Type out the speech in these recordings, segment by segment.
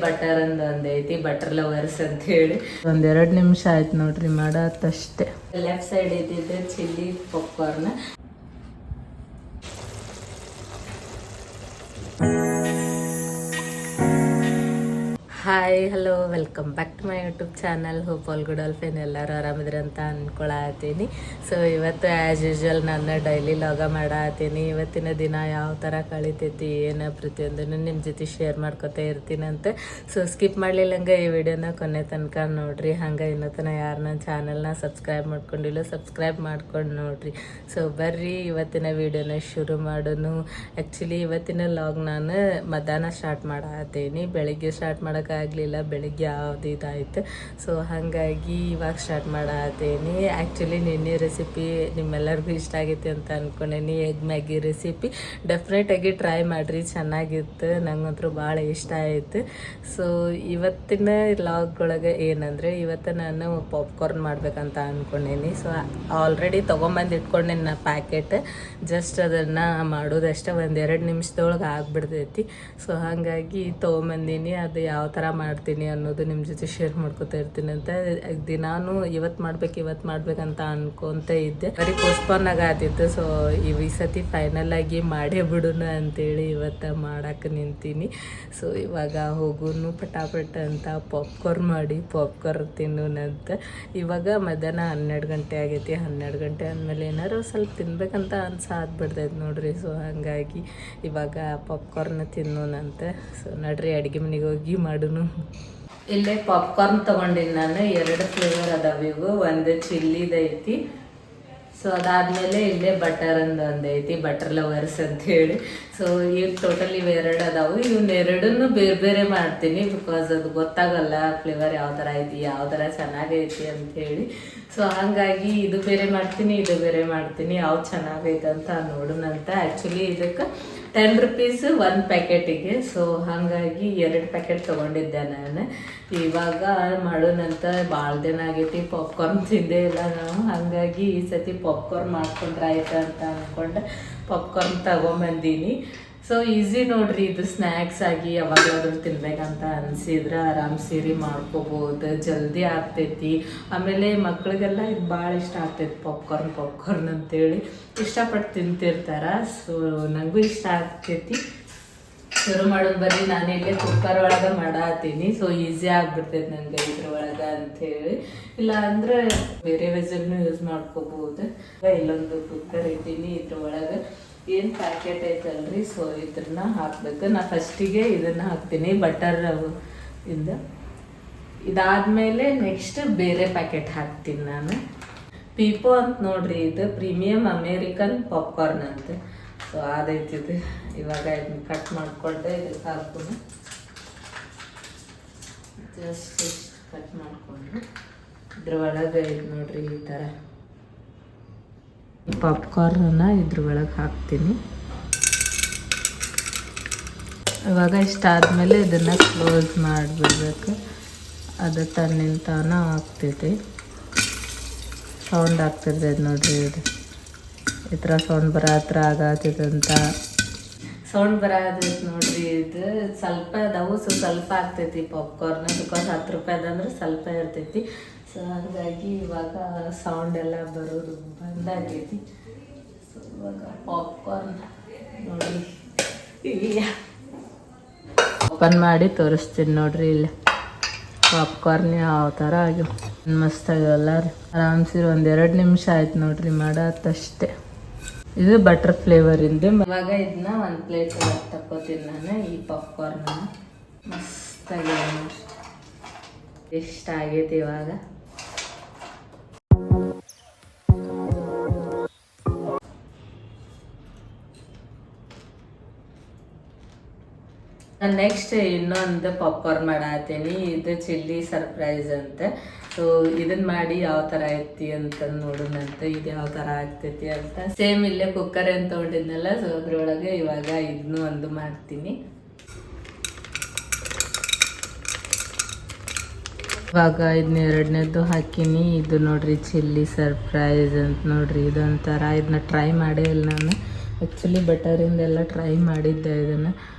Butter ಅಂದ್ ಒಂದೈತಿ butter lovers ಅಂತ ಹೇಳಿ 1-2 ನಿಮಿಷ ಆಯ್ತು ನೋಡ್ರಿ ಮಾಡತ್ತಷ್ಟೇ. ಲೆಫ್ಟ್ ಸೈಡ್ ಇದ್ದಿದ್ದು chilli popcorn. Hi hello welcome back to my YouTube channel. Hope all good all fine, ಎಲ್ಲರೂ ಆರಾಮಿದ್ರಿ ಅಂತ ಅಂದ್ಕೊಳತ್ತೀನಿ. ಸೊ ಇವತ್ತು ಆ್ಯಸ್ ಯೂಶ್ವಲ್ ನಾನು ಡೈಲಿ ಲಾಗ ಮಾಡತ್ತೀನಿ. ಇವತ್ತಿನ ದಿನ ಯಾವ ಥರ ಕಳಿತೈತಿ ಏನು ಪ್ರತಿಯೊಂದನ್ನು ನಿಮ್ಮ ಜೊತೆ ಶೇರ್ ಮಾಡ್ಕೊತಾ ಇರ್ತೀನಂತೆ. ಸೊ ಸ್ಕಿಪ್ ಮಾಡಲಿಲ್ಲಂಗೆ ಈ ವಿಡಿಯೋನ ಕೊನೆ ತನಕ ನೋಡಿರಿ. ಹಂಗೆ ಇನ್ನೂ ತನಕ ಯಾರು ನನ್ನ ಚಾನಲ್ನ ಸಬ್ಸ್ಕ್ರೈಬ್ ಮಾಡ್ಕೊಂಡಿಲ್ಲ ಸಬ್ಸ್ಕ್ರೈಬ್ ಮಾಡ್ಕೊಂಡು ನೋಡಿರಿ. ಸೊ ಬರ್ರಿ ಇವತ್ತಿನ ವಿಡಿಯೋನ ಶುರು ಮಾಡೋನು. ಆ್ಯಕ್ಚುಲಿ ಇವತ್ತಿನ ಲಾಗ್ ನಾನು ಮಧ್ಯಾಹ್ನ ಸ್ಟಾರ್ಟ್ ಮಾಡತ್ತೀನಿ. ಬೆಳಿಗ್ಗೆ ಸ್ಟಾರ್ಟ್ ಮಾಡೋಕೆ ಆಗಲಿಲ್ಲ, ಬೆಳಿಗ್ಗೆ ಯಾವ್ದು ಇದಾಯ್ತು. ಸೊ ಹಾಗಾಗಿ ಇವಾಗ ಸ್ಟಾರ್ಟ್ ಮಾಡತ್ತೀನಿ. ಆ್ಯಕ್ಚುಲಿ ನಿನ್ನೆ ರೆಸಿಪಿ ನಿಮ್ಮೆಲ್ಲರಿಗೂ ಇಷ್ಟ ಆಗೈತಿ ಅಂತ ಅಂದ್ಕೊಂಡೇನಿ. ಎಗ್ ಮ್ಯಾಗಿ ರೆಸಿಪಿ ಡೆಫಿನೆಟಾಗಿ ಟ್ರೈ ಮಾಡಿರಿ, ಚೆನ್ನಾಗಿತ್ತು. ನಂಗಂತೂ ಭಾಳ ಇಷ್ಟ ಆಯಿತು. ಸೊ ಇವತ್ತಿನ ಲಾಗ್ ಒಳಗೆ ಏನಂದರೆ ಇವತ್ತು ನಾನು ಪಾಪ್ಕಾರ್ನ್ ಮಾಡ್ಬೇಕಂತ ಅಂದ್ಕೊಂಡೇನಿ. ಸೊ ಆಲ್ರೆಡಿ ತೊಗೊಂಬಂದು ಇಟ್ಕೊಂಡೇನಿ ನಾ ಪ್ಯಾಕೆಟ್. ಜಸ್ಟ್ ಅದನ್ನು ಮಾಡೋದಷ್ಟೇ 1-2 ನಿಮಿಷದೊಳಗೆ ಆಗ್ಬಿಡ್ತೈತಿ. ಸೊ ಹಾಗಾಗಿ ತೊಗೊಂಬಂದೀನಿ. ಅದು ಯಾವ ಥರ ಮಾಡ್ತೀನಿ ಅನ್ನೋದು ನಿಮ್ಮ ಜೊತೆ ಶೇರ್ ಮಾಡ್ಕೊತಾ ಇರ್ತೀನಿ ಅಂತ. ದಿನಾನು ಇವತ್ತು ಮಾಡ್ಬೇಕಂತ ಅನ್ಕೊತ ಇದ್ದೆ. ಬರೀ ಪೋಸ್ಟ್ಪೋನ್ ಆಗತ್ತಿತ್ತು. ಸೊ ಈ ಸತಿ ಫೈನಲ್ ಆಗಿ ಮಾಡೇ ಬಿಡೋಣ ಅಂತೇಳಿ ಇವತ್ತು ಮಾಡಕ್ಕೆ ನಿಂತೀನಿ. ಸೊ ಇವಾಗ ಹೋಗೋನು ಪಟಾಪಟ ಅಂತ ಪಾಪ್ಕಾರ್ನ್ ಮಾಡಿ ಪಾಪ್ಕಾರ್ನ್ ತಿನ್ನೋಣಂತ. ಇವಾಗ ಮಧ್ಯಾಹ್ನ 12 ಗಂಟೆ ಆಗೈತಿ. 12 ಗಂಟೆ ಆದಮೇಲೆ ಏನಾರು ಸ್ವಲ್ಪ ತಿನ್ಬೇಕಂತ ಅನ್ಸಾದ್ಬಿಡ್ತೈತೆ ನೋಡ್ರಿ. ಸೊ ಹಾಗಾಗಿ ಇವಾಗ ಪಾಪ್ಕಾರ್ನ್ ತಿನ್ನೋಣಂತ. ಸೊ ನಡ್ರಿ ಅಡುಗೆ ಮನೆಗೆ ಹೋಗಿ ಮಾಡೋನು. ಇಲ್ಲೇ ಪಾಪ್ಕಾರ್ನ್ ತೊಗೊಂಡಿನಿ ನಾನು. 2 ಫ್ಲೇವರ್ ಅದಾವ ಇವು. ಒಂದು ಚಿಲ್ಲಿದೈತಿ. ಸೊ ಅದಾದಮೇಲೆ ಇಲ್ಲೇ ಬಟರ್ ಅಂದ್ ಒಂದೈತಿ ಬಟರ್ ಲವರ್ಸ್ ಅಂತ ಹೇಳಿ. ಸೊ ಇವು ಟೋಟಲ್ ಇವೆರಡು ಅದಾವು. ಇವನ್ನೆರಡನ್ನು ಬೇರೆ ಬೇರೆ ಮಾಡ್ತೀನಿ. ಬಿಕಾಸ್ ಅದು ಗೊತ್ತಾಗಲ್ಲ ಫ್ಲೇವರ್ ಯಾವ ಥರ ಐತಿ ಯಾವ ಥರ ಚೆನ್ನಾಗೈತಿ ಅಂಥೇಳಿ. ಸೊ ಹಾಗಾಗಿ ಇದು ಬೇರೆ ಮಾಡ್ತೀನಿ ಇದು ಬೇರೆ ಮಾಡ್ತೀನಿ. ಯಾವ್ದು ಚೆನ್ನಾಗೈತೆ ಅಂತ ನೋಡೋಣಂತ. ಆ್ಯಕ್ಚುಲಿ ಇದಕ್ಕೆ 10 ರೂಪೀಸ್ 1 ಪ್ಯಾಕೆಟಿಗೆ. ಸೊ ಹಾಗಾಗಿ 2 ಪ್ಯಾಕೆಟ್ ತೊಗೊಂಡಿದ್ದೆ ನಾನು. ಇವಾಗ ಮಾಡೋಣಂತ. ಭಾಳ ದಿನ ಆಗೈತಿ ಪಾಪ್ಕಾರ್ನ್ ತಿಂದೇ ಇಲ್ಲ ನಾವು. ಹಾಗಾಗಿ ಈ ಸತಿ ಪಾಪ್ಕಾರ್ನ್ ಮಾಡ್ಕೊಂಡ್ರೆ ಆಯ್ತು ಅಂತ ಅಂದ್ಕೊಂಡು ಪಾಪ್ಕಾರ್ನ್ ತಗೊಂಬಂದೀನಿ. ಸೊ ಈಸಿ ನೋಡ್ರಿ, ಇದು ಸ್ನ್ಯಾಕ್ಸ್ ಆಗಿ ಯಾವಾಗಾದ್ರೂ ತಿನ್ಬೇಕಂತ ಅನಿಸಿದ್ರೆ ಆರಾಮ್ ಸೇರಿ ಮಾಡ್ಕೋಬೋದು, ಜಲ್ದಿ ಆಗ್ತೈತಿ. ಆಮೇಲೆ ಮಕ್ಳಿಗೆಲ್ಲ ಇದು ಭಾಳ ಇಷ್ಟ ಆಗ್ತೈತಿ ಪಾಪ್ಕಾರ್ನ್ ಅಂತೇಳಿ ಇಷ್ಟಪಟ್ಟು ತಿಂತಿರ್ತಾರೆ. ಸೊ ನನಗೂ ಇಷ್ಟ ಆಗ್ತೈತಿ. ಶುರು ಮಾಡೋದು ಬರ್ರಿ. ನಾನು ಇಲ್ಲೇ ಕುಕ್ಕರ್ ಒಳಗೆ ಮಾಡತ್ತೀನಿ. ಸೊ ಈಸಿ ಆಗ್ಬಿಡ್ತೈತಿ ನನಗೆ ಇದ್ರೊಳಗೆ ಅಂಥೇಳಿ. ಇಲ್ಲ ಅಂದರೆ ಬೇರೆ ವೆಸಲ್ನು ಯೂಸ್ ಮಾಡ್ಕೋಬೋದು. ಇಲ್ಲೊಂದು ಕುಕ್ಕರ್ ಇದ್ದೀನಿ. ಇದ್ರೊಳಗೆ ಏನು ಪ್ಯಾಕೆಟ್ ಐತಲ್ರಿ, ಸೊ ಇದನ್ನ ಹಾಕ್ಬೇಕು. ನಾ ಫಸ್ಟಿಗೆ ಇದನ್ನು ಹಾಕ್ತೀನಿ ಬಟರ್ ಇಂದ. ಇದಾದಮೇಲೆ ನೆಕ್ಸ್ಟ್ ಬೇರೆ ಪ್ಯಾಕೆಟ್ ಹಾಕ್ತೀನಿ ನಾನು. ಪೀಪೋ ಅಂತ ನೋಡ್ರಿ, ಇದು ಪ್ರೀಮಿಯಂ ಅಮೇರಿಕನ್ ಪಾಪ್ಕಾರ್ನ್ ಅಂತ. ಸೊ ಅದೈತಿದು. ಇವಾಗ ಇದನ್ನ ಕಟ್ ಮಾಡಿಕೊಂಡೆ ಇದಕ್ಕೆ ಹಾಕೋಣ. ಜಸ್ಟ್ ಕಟ್ ಮಾಡಿಕೊಂಡು ಇದ್ರೊಳಗೆ ಇದು ನೋಡ್ರಿ ಈ ಥರ ಪಾಪ್ಕಾರ್ನನ್ನ ಇದ್ರ ಒಳಗೆ ಹಾಕ್ತೀನಿ. ಇವಾಗ ಇಷ್ಟಾದ್ಮೇಲೆ ಇದನ್ನು ಕ್ಲೋಸ್ ಮಾಡಿಬಿಡ್ಬೇಕು. ಅದು ತನ್ನಿಂತಾನ ಆಗ್ತೈತಿ. ಸೌಂಡ್ ಆಗ್ತಿರ್ತೈತೆ ನೋಡ್ರಿ. ಇದು ಈ ಥರ ಸೌಂಡ್ ಬರೋ ಹತ್ರ ಆಗತ್ತೈತಂತ ಸೌಂಡ್ ಬರೋದೈತೆ ನೋಡ್ರಿ. ಇದು ಸ್ವಲ್ಪ ಅದಾವು. ಸೊ ಸ್ವಲ್ಪ ಆಗ್ತೈತಿ ಪಾಪ್ಕಾರ್ನ್. ಬಿಕಾಸ್ 10 ರೂಪಾಯಿ ಅದಂದ್ರೆ ಸ್ವಲ್ಪ ಇರ್ತೈತಿ. ಸೊ ಹಾಗಾಗಿ ಇವಾಗ ಸೌಂಡ್ ಎಲ್ಲ ಬರೋದು ಬಂದಾಗೈತಿ. ಸೊ ಇವಾಗ ಪಾಪ್ಕಾರ್ನ್ ನೋಡಿ ಓಪನ್ ಮಾಡಿ ತೋರಿಸ್ತೀನಿ ನೋಡ್ರಿ. ಇಲ್ಲಿ ಪಾಪ್ಕಾರ್ನ್ ಯಾವ ಥರ ಆಗ್ಯಾವ, ಮಸ್ತಾಗ್ಯವಲ್ಲ ರೀ. ಆರಾಮ್ಸಿರಿ 1-2 ನಿಮಿಷ ಆಯ್ತು ನೋಡ್ರಿ ಮಾಡತ್ತಷ್ಟೇ. ಇದು ಬಟರ್ ಫ್ಲೇವರಿಂದು. ಇವಾಗ ಇದನ್ನ 1 ಪ್ಲೇಟ್ ತಗೋತೀನಿ ನಾನು. ಈ ಪಾಪ್ಕಾರ್ನ ಮಸ್ತಾಗ್ಯಾವ ನೋಡ್ರಿ. ಇಷ್ಟ ಆಗೈತಿ ಇವಾಗ. ನೆಕ್ಸ್ಟ್ ಇನ್ನೊಂದು ಪಾಪ್ಕಾರ್ನ್ ಮಾಡತ್ತೀನಿ. ಇದು ಚಿಲ್ಲಿ ಸರ್ಪ್ರೈಸ್ ಅಂತ. ಸೊ ಇದನ್ನ ಮಾಡಿ ಯಾವ ಥರ ಐತಿ ಅಂತ ನೋಡೋಣಂತ. ಇದು ಯಾವ ಥರ ಆಗ್ತೈತಿ ಅಂತ. ಸೇಮ್ ಇಲ್ಲೇ ಕುಕ್ಕರ್ ಅಂತ ತೊಗೊಂಡಿದ್ನಲ್ಲ. ಸೊ ಅದ್ರೊಳಗೆ ಇವಾಗ ಇದನ್ನು ಒಂದು ಮಾಡ್ತೀನಿ. ಇವಾಗ ಇದನ್ನ 2ನೇದು ಹಾಕಿನಿ. ಇದು ನೋಡ್ರಿ ಚಿಲ್ಲಿ ಸರ್ಪ್ರೈಸ್ ಅಂತ ನೋಡ್ರಿ. ಇದೊಂಥರ ಇದನ್ನ ಟ್ರೈ ಮಾಡೇ ಇಲ್ಲ ನಾನು. ಆ್ಯಕ್ಚುಲಿ ಬಟರಿಂದೆಲ್ಲ ಟ್ರೈ ಮಾಡಿದ್ದೆ ಇದನ್ನು.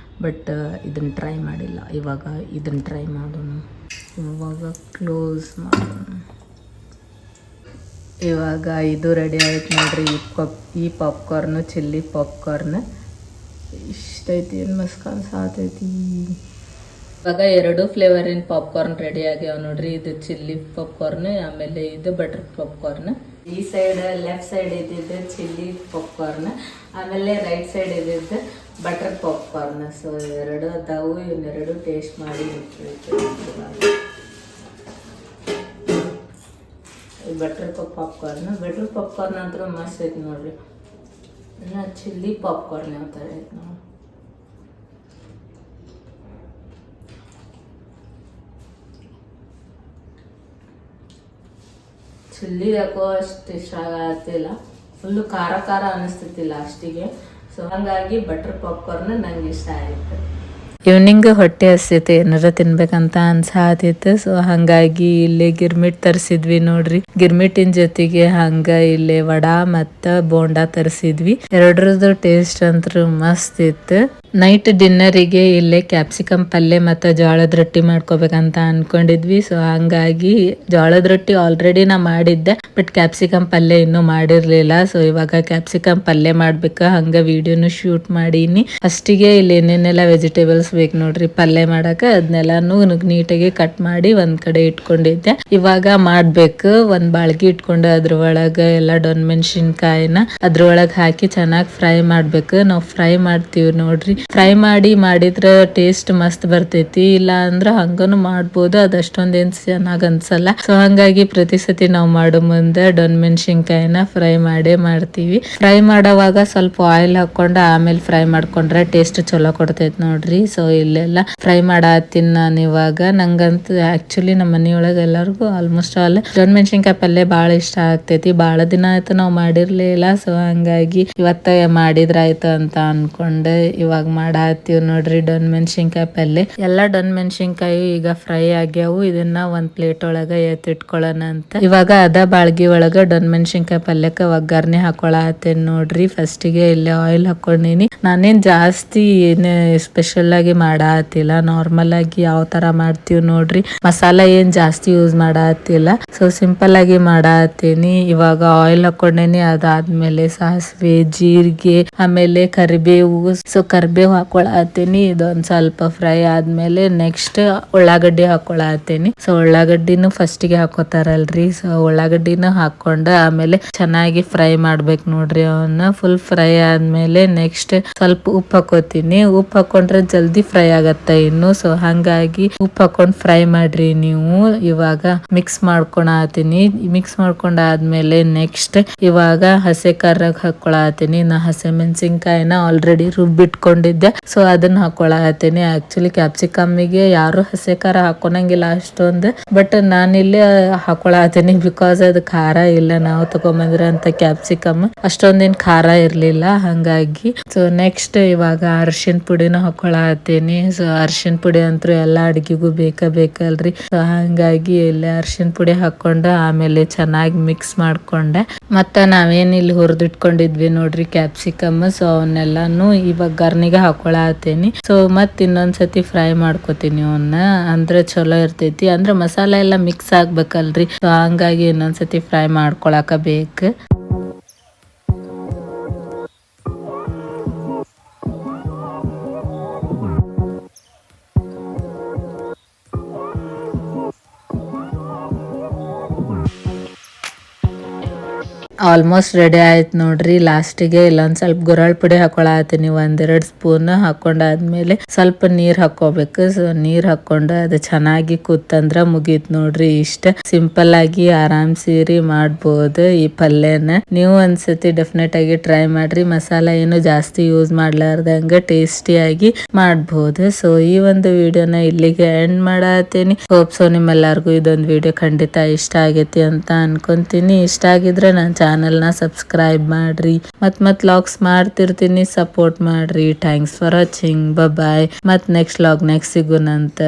ಬಟ್ ಇದನ್ನು ಟ್ರೈ ಮಾಡಿಲ್ಲ. ಇವಾಗ ಇದನ್ನು ಟ್ರೈ ಮಾಡೋಣ. ಇವಾಗ ಕ್ಲೋಸ್ ಮಾಡೋಣ. ಇವಾಗ ಇದು ರೆಡಿ ಆಯ್ತು ನೋಡ್ರಿ. ಈ ಪಾಪ್ಕಾರ್ನು ಚಿಲ್ಲಿ ಪಾಪ್ಕಾರ್ನ್ ಇಷ್ಟೈತಿ. ಏನು ಮಸ್ತ್ ಕಾಣಿಸತೈತಿ. ಇವಾಗ 2 ಫ್ಲೇವರಿನ ಪಾಪ್ಕಾರ್ನ್ ರೆಡಿ ಆಗ್ಯಾವ ನೋಡ್ರಿ. ಇದು ಚಿಲ್ಲಿ ಪಾಪ್ಕಾರ್ನ್, ಆಮೇಲೆ ಇದು ಬಟರ್ ಪಾಪ್ಕಾರ್ನ್. ಈ ಸೈಡ್ ಲೆಫ್ಟ್ ಸೈಡ್ ಇದ್ದಿದ್ದು ಚಿಲ್ಲಿ ಪಾಪ್ಕಾರ್ನ್, ಆಮೇಲೆ ರೈಟ್ ಸೈಡ್ ಇದ್ದಿದ್ದು ಬಟರ್ ಪಾಪ್ಕಾರ್ನ್. ಸೊ 2 ಅದಾವು. ಇವನ್ನೆರಡು ಟೇಸ್ಟ್ ಮಾಡಿ ಬಟರ್ ಪಾಪ್ಕಾರ್ನ್ ಅಂತೂ ಮಸ್ತ್ ಐತಿ ನೋಡ್ರಿ. ಚಿಲ್ಲಿ ಪಾಪ್ಕಾರ್ನ್ ಯಾವ ಥರ ಐತಿ ನೋಡಿ. ಚಿಲ್ಲಿ ಯಾಕೋ ಅಷ್ಟು ಇಷ್ಟ ಆಗತ್ತಿಲ್ಲ, ಫುಲ್ಲು ಖಾರ ಖಾರ ಅನಿಸ್ತೈತಿ ಲಾಸ್ಟಿಗೆ. ಸೊ ಹಾಗಾಗಿ ಬಟರ್ ಪಾಪ್ಕಾರ್ನ್ ನಂಗೆ ಇಷ್ಟ ಆಯ್ತು. ಈವ್ನಿಂಗ್ ಹೊಟ್ಟೆ ಹಸಿತೈತಿ, ಏನಾರ ತಿನ್ಬೇಕಂತ ಅನ್ಸಾತಿತ್ತು. ಸೊ ಹಾಗಾಗಿ ಇಲ್ಲೇ ಗಿರ್ಮಿಟ್ ತರಿಸಿದ್ವಿ ನೋಡ್ರಿ. ಗಿರ್ಮಿಟಿನ ಜೊತೆಗೆ ಹಂಗ ಇಲ್ಲೇ ವಡಾ ಮತ್ತು ಬೋಂಡಾ ತರಿಸಿದ್ವಿ. ಎರಡರದ್ದು ಟೇಸ್ಟ್ ಅಂತೂ ಮಸ್ತ್ ಇತ್ತು. ನೈಟ್ ಡಿನ್ನರಿಗೆ ಇಲ್ಲೇ ಕ್ಯಾಪ್ಸಿಕಮ್ ಪಲ್ಯ ಮತ್ತು ಜೋಳದ ರೊಟ್ಟಿ ಮಾಡ್ಕೋಬೇಕಂತ ಅನ್ಕೊಂಡಿದ್ವಿ. ಸೊ ಹಂಗಾಗಿ ಜೋಳದ ರೊಟ್ಟಿ ಆಲ್ರೆಡಿ ನಾ ಮಾಡಿದ್ದೆ, ಬಟ್ ಕ್ಯಾಪ್ಸಿಕಮ್ ಪಲ್ಯ ಇನ್ನೂ ಮಾಡಿರ್ಲಿಲ್ಲ. ಸೊ ಇವಾಗ ಕ್ಯಾಪ್ಸಿಕಮ್ ಪಲ್ಯ ಮಾಡ್ಬೇಕು, ಹಂಗ ವಿಡಿಯೋನು ಶೂಟ್ ಮಾಡೀನಿ. ಫಸ್ಟಿಗೆ ಇಲ್ಲಿ ಏನೇನೆಲ್ಲ ವೆಜಿಟೇಬಲ್ಸ್ ಬೇಕು ನೋಡ್ರಿ ಪಲ್ಯ ಮಾಡಕ್ಕೆ, ಅದನ್ನೆಲ್ಲಾನು ನೀಟಾಗಿ ಕಟ್ ಮಾಡಿ ಒಂದ್ ಕಡೆ ಇಟ್ಕೊಂಡಿದ್ದೆ. ಇವಾಗ ಮಾಡ್ಬೇಕು. ಒಂದ್ ಬಾಳ್ಗಿ ಇಟ್ಕೊಂಡು ಅದ್ರೊಳಗೆ ಎಲ್ಲ ಡೊಣ್ ಮೆಣಸಿನ್ಕಾಯಿನ ಅದ್ರೊಳಗೆ ಹಾಕಿ ಚೆನ್ನಾಗಿ ಫ್ರೈ ಮಾಡ್ಬೇಕು. ನಾವು ಫ್ರೈ ಮಾಡ್ತೀವಿ ನೋಡ್ರಿ. ಫ್ರೈ ಮಾಡಿದ್ರೆ ಟೇಸ್ಟ್ ಮಸ್ತ್ ಬರ್ತೈತಿ. ಇಲ್ಲ ಅಂದ್ರ ಹಂಗನು ಮಾಡ್ಬೋದು, ಅದಷ್ಟೊಂದೇನ್ ಚೆನ್ನಾಗ್ ಅನ್ಸಲ್ಲ. ಸೊ ಹಂಗಾಗಿ ಪ್ರತಿ ಸತಿ ನಾವು ಮಾಡೋ ಮುಂದೆ ಡೊಣ್ ಮೆಣಸಿನ್ಕಾಯಿನ ಫ್ರೈ ಮಾಡ್ತೀವಿ. ಫ್ರೈ ಮಾಡೋವಾಗ ಸ್ವಲ್ಪ ಆಯಿಲ್ ಹಾಕೊಂಡು ಆಮೇಲೆ ಫ್ರೈ ಮಾಡ್ಕೊಂಡ್ರೆ ಟೇಸ್ಟ್ ಚಲೋ ಕೊಡ್ತೈತಿ ನೋಡ್ರಿ. ಸೊ ಇಲ್ಲೆಲ್ಲ ಫ್ರೈ ಮಾಡತ್ತೀನಿ ನಾನು ಇವಾಗ. ನಂಗಂತೂ ಆಕ್ಚುಲಿ ನಮ್ಮ ಮನೆಯೊಳಗೆ ಎಲ್ಲರಿಗೂ ಆಲ್ಮೋಸ್ಟ್ ಆಲ್ ಡೊಣ್ ಮೆಣಸಿನ್ಕಾಯಿ ಪಲ್ಯ ಭಾಳ ಇಷ್ಟ ಆಗ್ತೈತಿ. ಭಾಳ ದಿನ ಆಯ್ತು ನಾವು ಮಾಡಿರ್ಲಿಲ್ಲ. ಸೊ ಹಂಗಾಗಿ ಇವತ್ತ ಮಾಡಿದ್ರಾಯ್ತು ಅಂತ ಅನ್ಕೊಂಡೆ ಇವಾಗ ಮಾಡತ್ತೀವಿ ನೋಡ್ರಿ ಡೊಣ್ ಮೆಣಸಿನ್ಕಾಯಿ ಪಲ್ಯ. ಎಲ್ಲಾ ಡೊಣ್ ಮೆಣಸಿನ್ಕಾಯಿ ಈಗ ಫ್ರೈ ಆಗ್ಯಾವು. ಇದನ್ನ ಒಂದ್ ಪ್ಲೇಟ್ ಒಳಗ ಎತ್ತಿಟ್ಕೊಳ್ಳೋಣ ಅಂತ ಇವಾಗ ಬಾಳ್ಗಿ ಒಳಗ ಡೊಣ್ ಮೆಣಸಿನ್ಕಾಯಿ ಪಲ್ಯಕ್ಕೆ ಒಗ್ಗರಣೆ ಹಾಕೊಳತ್ತೇನ್ ನೋಡ್ರಿ. ಫಸ್ಟಿಗೆ ಇಲ್ಲೇ ಆಯಿಲ್ ಹಾಕೊಂಡೀನಿ. ನಾನೇನ್ ಜಾಸ್ತಿ ಏನ್ ಸ್ಪೆಷಲ್ ಆಗಿ ಮಾಡತ್ತಿಲ್ಲ, ನಾರ್ಮಲ್ ಆಗಿ ಯಾವ ತರ ಮಾಡ್ತೀವಿ ನೋಡ್ರಿ. ಮಸಾಲ ಏನ್ ಜಾಸ್ತಿ ಯೂಸ್ ಮಾಡತ್ತಿಲ್ಲ, ಸೊ ಸಿಂಪಲ್ ಆಗಿ ಮಾಡತ್ತೀನಿ. ಇವಾಗ ಆಯಿಲ್ ಹಾಕೊಂಡೇನಿ. ಅದಾದ್ಮೇಲೆ ಸಾಸಿವೆ, ಜೀರಿಗೆ, ಆಮೇಲೆ ಕರಿಬೇವು. ಸೊ ಕರಿಬೇವು ಹಾಕೊಳತ್ತೀನಿ. ಇದೊಂದ್ ಸ್ವಲ್ಪ ಫ್ರೈ ಆದ್ಮೇಲೆ ನೆಕ್ಸ್ಟ್ ಉಳ್ಳಾಗಡ್ಡಿ ಹಾಕೊಳತ್ತೀನಿ. ಸೊ ಉಳ್ಳಾಗಡ್ಡಿನೂ ಫಸ್ಟಿಗೆ ಹಾಕೋತಾರಲ್ರಿ. ಸೊ ಉಳ್ಳಾಗಡ್ಡಿನ ಹಾಕೊಂಡ ಆಮೇಲೆ ಚೆನ್ನಾಗಿ ಫ್ರೈ ಮಾಡ್ಬೇಕು ನೋಡ್ರಿ. ಅವನ್ನ ಫುಲ್ ಫ್ರೈ ಆದ್ಮೇಲೆ ನೆಕ್ಸ್ಟ್ ಸ್ವಲ್ಪ ಉಪ್ಪು ಹಾಕೋತೀನಿ. ಉಪ್ಪು ಹಾಕೊಂಡ್ರೆ ಜಲ್ದಿ ಫ್ರೈ ಆಗತ್ತ ಇನ್ನು. ಸೊ ಹಂಗಾಗಿ ಉಪ್ಪು ಹಾಕೊಂಡ್ ಫ್ರೈ ಮಾಡ್ರಿ ನೀವು. ಇವಾಗ ಮಿಕ್ಸ್ ಮಾಡ್ಕೊಳತೀನಿ. ಮಿಕ್ಸ್ ಮಾಡ್ಕೊಂಡಾದ್ಮೇಲೆ ನೆಕ್ಸ್ಟ್ ಇವಾಗ ಹಸೆ ಖಾರ ಹಾಕೊಳತೀನಿ. ನಾ ಹಸೆ ಮೆಣಸಿನ್ಕಾಯಿನ ಆಲ್ರೆಡಿ ರುಬ್ಬಿಟ್ಕೊಂಡಿದ್ದೆ. ಸೊ ಅದನ್ನ ಹಾಕೊಳತೀನಿ. ಆಕ್ಚುಲಿ ಕ್ಯಾಪ್ಸಿಕಮ್ಮಿಗೆ ಯಾರು ಹಸೆ ಖಾರ ಹಾಕೊಳಂಗಿಲ್ಲ ಅಷ್ಟೊಂದು, ಬಟ್ ನಾನಿಲ್ಲಿ ಹಾಕೊಳತೀನಿ ಬಿಕಾಸ್ ಅದು ಖಾರ ಇಲ್ಲ. ನಾವು ತಗೊಂಬಂದಿರೋಂತ ಕ್ಯಾಪ್ಸಿಕಮ್ ಅಷ್ಟೊಂದೇನ್ ಖಾರ ಇರ್ಲಿಲ್ಲ, ಹಂಗಾಗಿ. ಸೊ ನೆಕ್ಸ್ಟ್ ಇವಾಗ ಅರಿಶಿನ ಪುಡಿನ ಹಾಕೊಳತೀನಿ. ಸೊ ಅರಿಶಿನ ಪುಡಿ ಅಂತೂ ಎಲ್ಲಾ ಅಡ್ಗಿಗೂ ಬೇಕಲ್ರಿ. ಸೊ ಹಂಗಾಗಿ ಇಲ್ಲಿ ಅರಿಶಿನ ಪುಡಿ ಹಾಕೊಂಡು ಆಮೇಲೆ ಚೆನ್ನಾಗಿ ಮಿಕ್ಸ್ ಮಾಡ್ಕೊಂಡೆ. ಮತ್ತ ನಾವೇನ್ ಇಲ್ಲಿ ಹುರಿದಿಟ್ಕೊಂಡಿದ್ವಿ ನೋಡ್ರಿ ಕ್ಯಾಪ್ಸಿಕಮ್. ಸೊ ಅವನ್ನೆಲ್ಲಾನು ಇವಾಗ ಗರ್ನಿಗೆ ಹಾಕೊಳತೀನಿ. ಸೊ ಮತ್ ಇನ್ನೊಂದ್ಸತಿ ಫ್ರೈ ಮಾಡ್ಕೊತೀನಿ ಅವನ್ನ, ಅಂದ್ರೆ ಚಲೋ ಇರ್ತೈತಿ. ಅಂದ್ರೆ ಮಸಾಲ ಎಲ್ಲ ಮಿಕ್ಸ್ ಆಗ್ಬೇಕಲ್ರಿ. ಸೊ ಹಂಗಾಗಿ ಇನ್ನೊಂದ್ಸತಿ ಫ್ರೈ ಮಾಡ್ಕೊಳಕ ಬೇಕು. ಆಲ್ಮೋಸ್ಟ್ ರೆಡಿ ಆಯ್ತು ನೋಡ್ರಿ. ಲಾಸ್ಟಿಗೆ ಇಲ್ಲೊಂದ್ ಸ್ವಲ್ಪ ಗುರಳ್ ಪುಡಿ ಹಾಕೊಳತೀನಿ. 1-2 ಸ್ಪೂನ್ ಹಾಕೊಂಡಾದ್ಮೇಲೆ ಸ್ವಲ್ಪ ನೀರ್ ಹಾಕೋಬೇಕು. ಸೊ ನೀರ್ ಹಾಕೊಂಡು ಅದು ಚೆನ್ನಾಗಿ ಕೂತಂದ್ರ ಮುಗೀತ್ ನೋಡ್ರಿ. ಇಷ್ಟ ಸಿಂಪಲ್ ಆಗಿ ಆರಾಮ್ ಸೇರಿ ಮಾಡ್ಬೋದು ಈ ಪಲ್ಯನ. ನೀವು ಒಂದ್ಸತಿ ಡೆಫಿನೆಟ್ ಆಗಿ ಟ್ರೈ ಮಾಡ್ರಿ. ಮಸಾಲ ಏನು ಜಾಸ್ತಿ ಯೂಸ್ ಮಾಡ್ಲಾರ್ದಂಗ ಟೇಸ್ಟಿಯಾಗಿ ಮಾಡ್ಬೋದು. ಸೊ ಈ ಒಂದು ವಿಡಿಯೋನ ಇಲ್ಲಿಗೆ ಎಂಡ್ ಮಾಡತ್ತೀನಿ. ಹೋಪ್ ಸೊ ನಿಮ್ಮೆಲ್ಲರಿಗೂ ಇದೊಂದು ವಿಡಿಯೋ ಖಂಡಿತ ಇಷ್ಟ ಆಗೈತಿ ಅಂತ ಅನ್ಕೊಂತೀನಿ. ಇಷ್ಟ ಆಗಿದ್ರೆ ನನ್ನ ಚಾನಲ್ನ ಸಬ್ಸ್ಕ್ರೈಬ್ ಮಾಡ್ರಿ. ಮತ್ ಲಾಗ್ಸ್ ಮಾಡ್ತಿರ್ತೀನಿ, ಸಪೋರ್ಟ್ ಮಾಡ್ರಿ. Thanks for watching. ಬಾಯ್. ಮತ್ ನೆಕ್ಸ್ಟ್ ಲಾಗ್ ನೆಕ್ಸ್ಟ್ ಸಿಗುನಂತ.